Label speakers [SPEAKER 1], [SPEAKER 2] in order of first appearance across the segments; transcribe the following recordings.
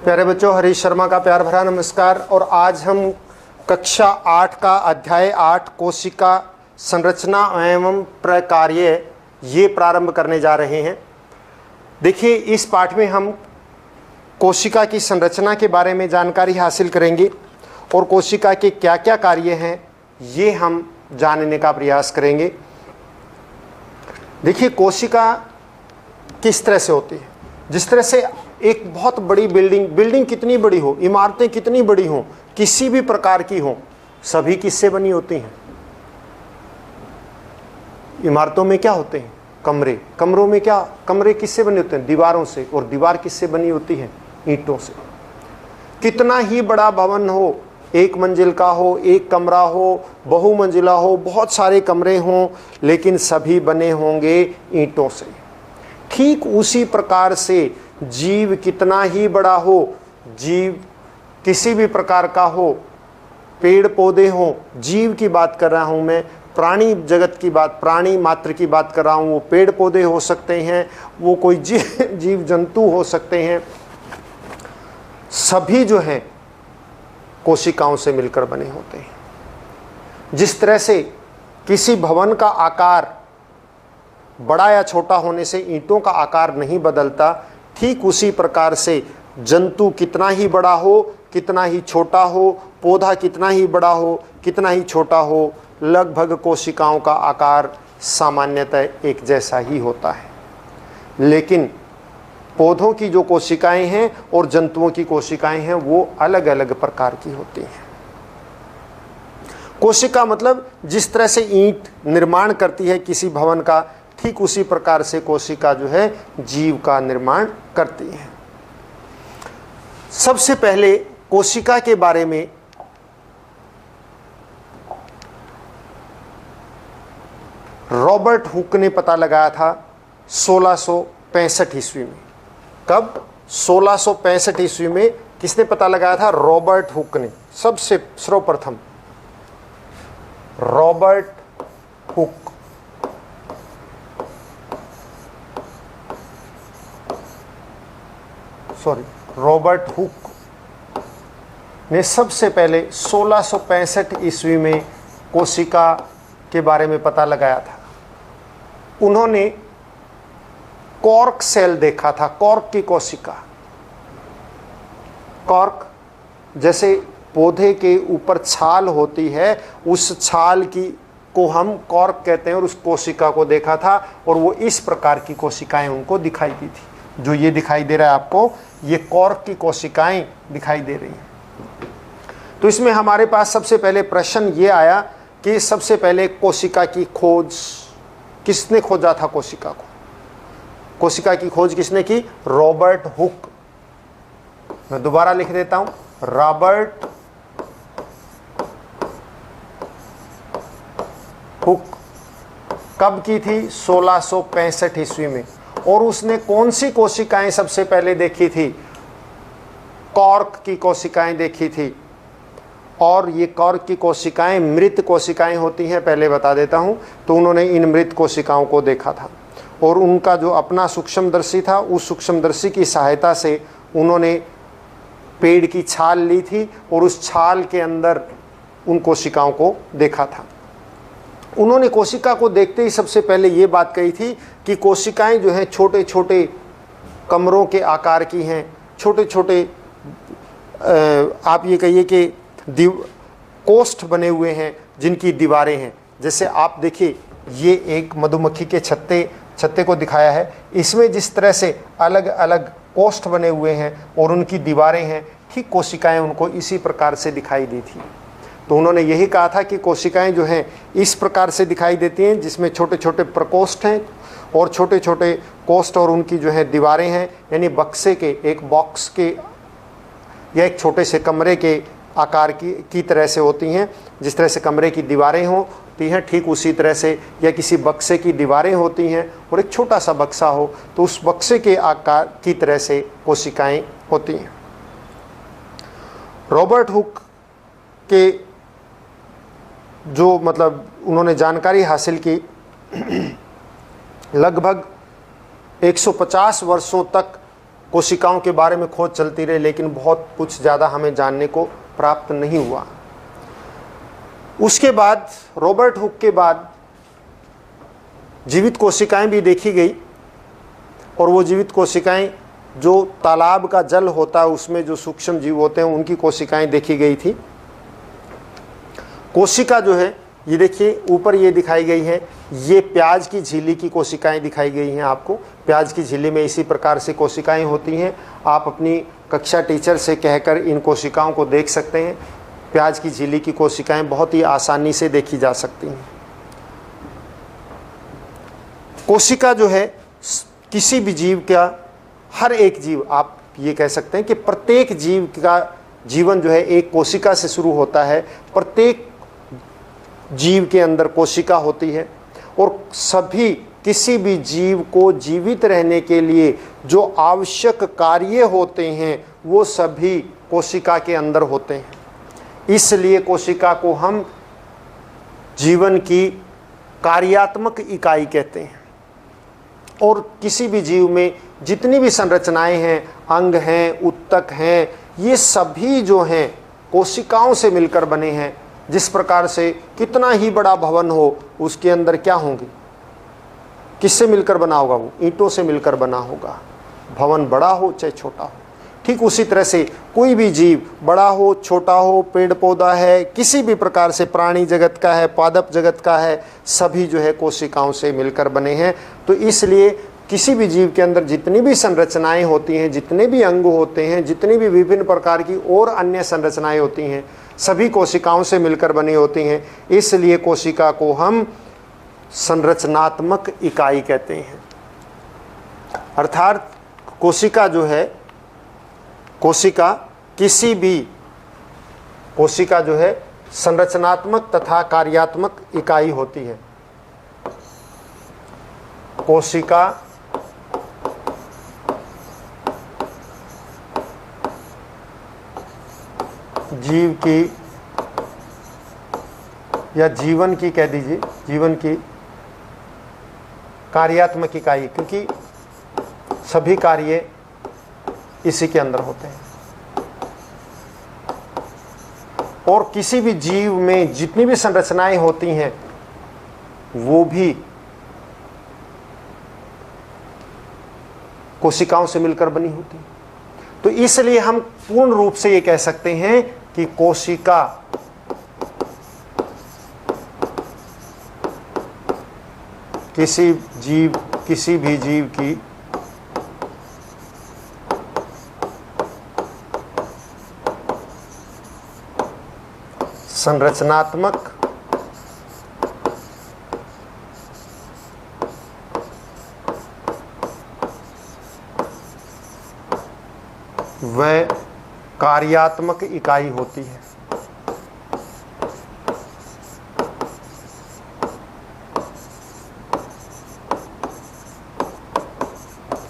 [SPEAKER 1] प्यारे बच्चों, हरीश शर्मा का प्यार भरा नमस्कार। और आज हम कक्षा 8 का अध्याय 8 कोशिका संरचना एवं प्रकार्य ये प्रारंभ करने जा रहे हैं। देखिए, इस पाठ में हम कोशिका की संरचना के बारे में जानकारी हासिल करेंगे और कोशिका के क्या क्या कार्य हैं ये हम जानने का प्रयास करेंगे। देखिए, कोशिका किस तरह से होती है। जिस तरह से एक बहुत बड़ी बिल्डिंग कितनी बड़ी हो, इमारतें कितनी बड़ी हों, किसी भी प्रकार की हों, सभी किससे बनी होती हैं। इमारतों में क्या होते हैं? कमरे। कमरों में क्या, कमरे किससे बने होते हैं? दीवारों से। और दीवार किससे बनी होती है? ईंटों से। कितना ही बड़ा भवन हो, एक मंजिल का हो, एक कमरा हो, बहुमंजिला हो, बहुत सारे कमरे हों, लेकिन सभी बने होंगे ईंटों से। ठीक उसी प्रकार से जीव कितना ही बड़ा हो, जीव किसी भी प्रकार का हो, पेड़ पौधे हों, जीव की बात कर रहा हूं मैं, प्राणी जगत की बात, प्राणी मात्र की बात कर रहा हूं। वो पेड़ पौधे हो सकते हैं, वो कोई जीव जंतु हो सकते हैं, सभी जो हैं कोशिकाओं से मिलकर बने होते हैं। जिस तरह से किसी भवन का आकार बड़ा या छोटा होने से ईंटों का आकार नहीं बदलता, ठीक उसी प्रकार से जंतु कितना ही बड़ा हो, कितना ही छोटा हो, पौधा कितना ही बड़ा हो, कितना ही छोटा हो, लगभग कोशिकाओं का आकार सामान्यतः एक जैसा ही होता है। लेकिन पौधों की जो कोशिकाएं हैं और जंतुओं की कोशिकाएं हैं वो अलग अलग प्रकार की होती हैं। कोशिका मतलब जिस तरह से ईंट निर्माण करती है किसी भवन का, ठीक उसी प्रकार से कोशिका जो है जीव का निर्माण करती है। सबसे पहले कोशिका के बारे में रॉबर्ट हुक ने पता लगाया था 1665 ईस्वी में। कब? 1665 ईस्वी में किसने पता लगाया था? रॉबर्ट हुक ने। सबसे सर्वप्रथम रॉबर्ट हुक। रॉबर्ट हुक ने सबसे पहले 1665 ईस्वी में कोशिका के बारे में पता लगाया था। उन्होंने कॉर्क सेल देखा था, कॉर्क की कोशिका। कॉर्क जैसे पौधे के ऊपर छाल होती है, उस छाल की को हम कॉर्क कहते हैं, और उस कोशिका को देखा था और वो इस प्रकार की कोशिकाएं उनको दिखाई दी थी। जो ये दिखाई दे रहा है आपको, ये कॉर्क की कोशिकाएं दिखाई दे रही हैं। तो इसमें हमारे पास सबसे पहले प्रश्न ये आया कि सबसे पहले कोशिका की खोज किसने खोजा था? कोशिका को, कोशिका की खोज किसने की? Robert Hooke. मैं दोबारा लिख देता हूं, रॉबर्ट हुक। कब की थी? 1665 ईस्वी में। और उसने कौन सी कोशिकाएं सबसे पहले देखी थी? कॉर्क की कोशिकाएं देखी थी। और ये कॉर्क की कोशिकाएं मृत कोशिकाएं होती हैं, पहले बता देता हूं। तो उन्होंने इन मृत कोशिकाओं को देखा था और उनका जो अपना सूक्ष्मदर्शी था, उस सूक्ष्मदर्शी की सहायता से उन्होंने पेड़ की छाल ली थी और उस छाल के अंदर उन कोशिकाओं को देखा था। उन्होंने कोशिका को देखते ही सबसे पहले ये बात कही थी कि कोशिकाएं जो हैं छोटे छोटे कमरों के आकार की हैं, छोटे छोटे आप ये कहिए कि कोष्ठ बने हुए हैं जिनकी दीवारें हैं। जैसे आप देखिए, ये एक मधुमक्खी के छत्ते को दिखाया है। इसमें जिस तरह से अलग अलग कोष्ठ बने हुए हैं और उनकी दीवारें हैं, ठीक कोशिकाएं उनको इसी प्रकार से दिखाई दी थी। तो उन्होंने यही कहा था कि कोशिकाएं जो हैं इस प्रकार से दिखाई देती हैं, जिसमें छोटे छोटे प्रकोष्ठ हैं और छोटे छोटे कोष्ठ और उनकी जो है दीवारें हैं, यानी बक्से के, एक बॉक्स के या एक छोटे से कमरे के आकार की तरह से होती हैं। जिस तरह से कमरे की दीवारें होती हैं, ठीक उसी तरह से या किसी बक्से की दीवारें होती हैं और एक छोटा सा बक्सा हो तो उस बक्से के आकार की तरह से कोशिकाएं होती हैं। रॉबर्ट हुक के जो मतलब उन्होंने जानकारी हासिल की, लगभग 150 वर्षों तक कोशिकाओं के बारे में खोज चलती रही, लेकिन बहुत कुछ ज़्यादा हमें जानने को प्राप्त नहीं हुआ। उसके बाद रॉबर्ट हुक के बाद जीवित कोशिकाएं भी देखी गई, और वो जीवित कोशिकाएं जो तालाब का जल होता है उसमें जो सूक्ष्म जीव होते हैं उनकी कोशिकाएं देखी गई थी। कोशिका जो है ये देखिए ऊपर ये दिखाई गई है, ये प्याज की झिल्ली की कोशिकाएं दिखाई गई हैं आपको। प्याज की झिल्ली में इसी प्रकार से कोशिकाएं होती हैं। आप अपनी कक्षा टीचर से कहकर इन कोशिकाओं को देख सकते हैं। प्याज की झिल्ली की कोशिकाएं बहुत ही आसानी से देखी जा सकती हैं। कोशिका जो है किसी भी जीव का, हर एक जीव, आप ये कह सकते हैं कि प्रत्येक जीव का जीवन जो है एक कोशिका से शुरू होता है। प्रत्येक जीव के अंदर कोशिका होती है, और सभी किसी भी जीव को जीवित रहने के लिए जो आवश्यक कार्य होते हैं वो सभी कोशिका के अंदर होते हैं। इसलिए कोशिका को हम जीवन की कार्यात्मक इकाई कहते हैं। और किसी भी जीव में जितनी भी संरचनाएं हैं, अंग हैं, उत्तक हैं, ये सभी जो हैं कोशिकाओं से मिलकर बने हैं। जिस प्रकार से कितना ही बड़ा भवन हो, उसके अंदर क्या होंगे, किससे मिलकर बना होगा, वो ईंटों से मिलकर बना होगा। भवन बड़ा हो चाहे छोटा हो। ठीक उसी तरह से कोई भी जीव बड़ा हो छोटा हो, पेड़ पौधा है, किसी भी प्रकार से प्राणी जगत का है, पादप जगत का है, सभी जो है कोशिकाओं से मिलकर बने हैं। तो इसलिए किसी भी जीव के अंदर जितनी भी संरचनाएं होती हैं, जितने भी अंग होते हैं, जितनी भी विभिन्न प्रकार की और अन्य संरचनाएं होती हैं, सभी कोशिकाओं से मिलकर बनी होती हैं। इसलिए कोशिका को हम संरचनात्मक इकाई कहते हैं। अर्थात कोशिका जो है, कोशिका जो है संरचनात्मक तथा कार्यात्मक इकाई होती है। कोशिका जीव की या जीवन की कह दीजिए, जीवन की कार्यात्मक इकाई, क्योंकि सभी कार्य इसी के अंदर होते हैं। और किसी भी जीव में जितनी भी संरचनाएं होती हैं वो भी कोशिकाओं से मिलकर बनी होती है। तो इसलिए हम पूर्ण रूप से ये कह सकते हैं कि कोशिका किसी भी जीव की संरचनात्मक व कार्यात्मक इकाई होती है।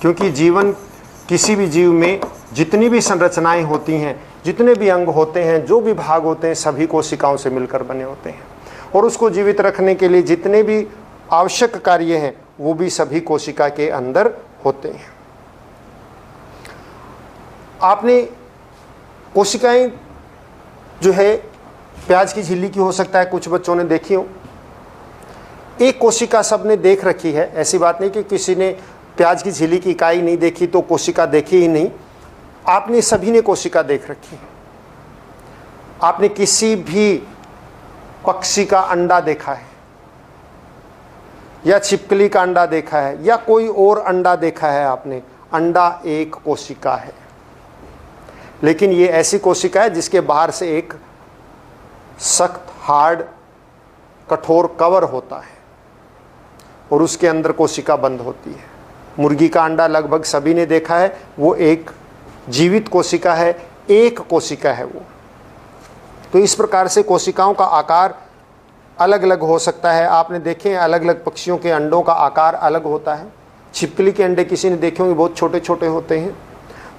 [SPEAKER 1] क्योंकि जीवन, किसी भी जीव में जितनी भी संरचनाएं होती हैं, जितने भी अंग होते हैं, जो भी भाग होते हैं, सभी कोशिकाओं से मिलकर बने होते हैं। और उसको जीवित रखने के लिए जितने भी आवश्यक कार्य हैं वो भी सभी कोशिका के अंदर होते हैं। आपने कोशिकाएं जो है प्याज की झिल्ली की हो सकता है, कुछ बच्चों ने देखी हो। एक कोशिका सबने देख रखी है, ऐसी बात नहीं कि किसी ने प्याज की झिल्ली की इकाई नहीं देखी तो कोशिका देखी ही नहीं। आपने सभी ने कोशिका देख रखी है। आपने किसी भी पक्षी का अंडा देखा है, या छिपकली का अंडा देखा है, या कोई और अंडा देखा है आपने। अंडा एक कोशिका है, लेकिन ये ऐसी कोशिका है जिसके बाहर से एक सख्त, हार्ड, कठोर कवर होता है और उसके अंदर कोशिका बंद होती है। मुर्गी का अंडा लगभग सभी ने देखा है, वो एक जीवित कोशिका है, एक कोशिका है वो। तो इस प्रकार से कोशिकाओं का आकार अलग अलग हो सकता है। आपने देखे हैं अलग अलग पक्षियों के अंडों का आकार अलग होता है। छिपकली के अंडे किसी ने देखे होंगे, बहुत छोटे छोटे होते हैं।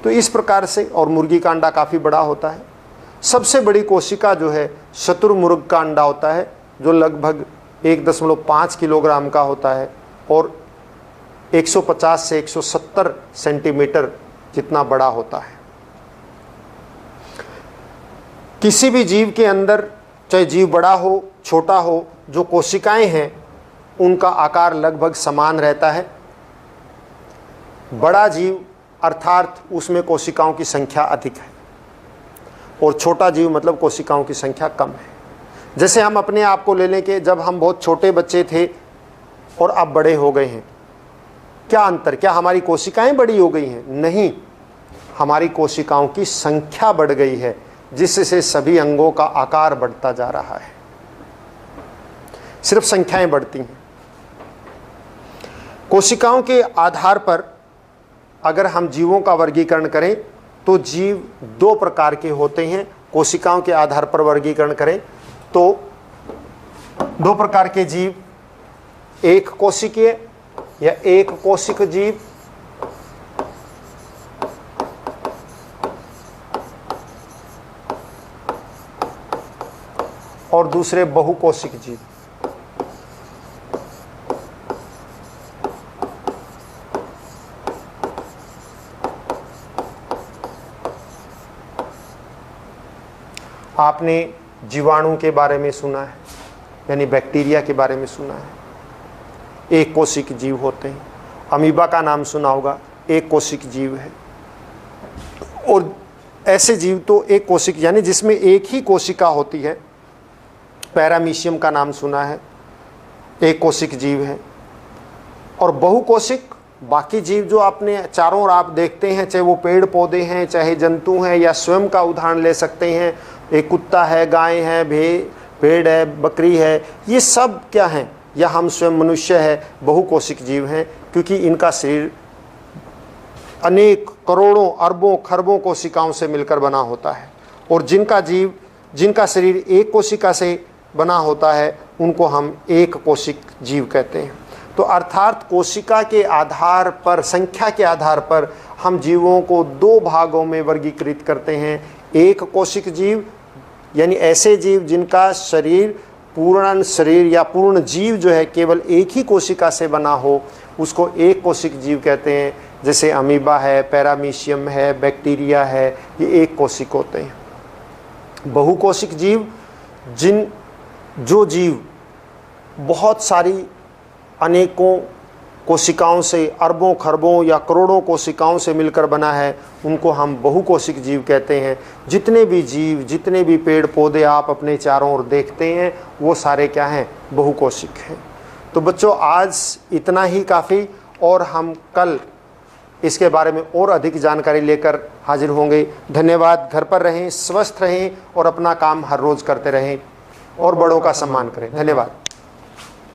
[SPEAKER 1] तो इस प्रकार से, और मुर्गी का अंडा काफ़ी बड़ा होता है। सबसे बड़ी कोशिका जो है शुतुरमुर्ग का अंडा होता है, जो लगभग 1.5 किलोग्राम का होता है और 150 से 170 सेंटीमीटर जितना बड़ा होता है। किसी भी जीव के अंदर, चाहे जीव बड़ा हो छोटा हो, जो कोशिकाएं हैं उनका आकार लगभग समान रहता है। बड़ा जीव अर्थात उसमें कोशिकाओं की संख्या अधिक है, और छोटा जीव मतलब कोशिकाओं की संख्या कम है। जैसे हम अपने आप को ले लें कि जब हम बहुत छोटे बच्चे थे और अब बड़े हो गए हैं, क्या अंतर? क्या हमारी कोशिकाएं बड़ी हो गई हैं? नहीं, हमारी कोशिकाओं की संख्या बढ़ गई है, जिससे सभी अंगों का आकार बढ़ता जा रहा है। सिर्फ संख्याएं बढ़ती हैं। कोशिकाओं के आधार पर अगर हम जीवों का वर्गीकरण करें तो जीव दो प्रकार के होते हैं। कोशिकाओं के आधार पर वर्गीकरण करें तो दो प्रकार के जीव, एक कोशिकीय या एक कोशिक जीव और दूसरे बहुकोशिक जीव। आपने जीवाणु के बारे में सुना है, यानी बैक्टीरिया के बारे में सुना है, एक कोशिक जीव होते हैं। अमीबा का नाम सुना होगा, एक कोशिक जीव है। और ऐसे जीव तो एक कोशिक यानी जिसमें एक ही कोशिका होती है। पैरामीशियम का नाम सुना है, एक कोशिक जीव है। और बहुकोशिक बाकी जीव जो आपने चारों ओर आप देखते हैं, चाहे वो पेड़ पौधे हैं, चाहे जंतु हैं, या स्वयं का उदाहरण ले सकते हैं, एक कुत्ता है, गाय है, भेड़ है, बकरी है, ये सब क्या हैं? या हम स्वयं मनुष्य है, बहुकोशिक जीव हैं, क्योंकि इनका शरीर अनेक करोड़ों अरबों खरबों कोशिकाओं से मिलकर बना होता है। और जिनका शरीर एक कोशिका से बना होता है उनको हम एक कोशिक जीव कहते हैं। तो अर्थात कोशिका के आधार पर, संख्या के आधार पर हम जीवों को दो भागों में वर्गीकृत करते हैं। एक कोशिक जीव यानी ऐसे जीव जिनका पूर्ण शरीर या पूर्ण जीव जो है केवल एक ही कोशिका से बना हो, उसको एक कोशिक जीव कहते हैं। जैसे अमीबा है, पैरामीशियम है, बैक्टीरिया है, ये एक कोशिक होते हैं। बहुकोशिक जीव जो जीव बहुत सारी अनेकों कोशिकाओं से, अरबों खरबों या करोड़ों कोशिकाओं से मिलकर बना है, उनको हम बहुकोशिक जीव कहते हैं। जितने भी जीव, जितने भी पेड़ पौधे आप अपने चारों ओर देखते हैं, वो सारे क्या हैं? बहुकोशिक हैं। तो बच्चों आज इतना ही काफ़ी, और हम कल इसके बारे में और अधिक जानकारी लेकर हाजिर होंगे। धन्यवाद। घर पर रहें, स्वस्थ रहें और अपना काम हर रोज़ करते रहें और बड़ों का सम्मान करें। धन्यवाद।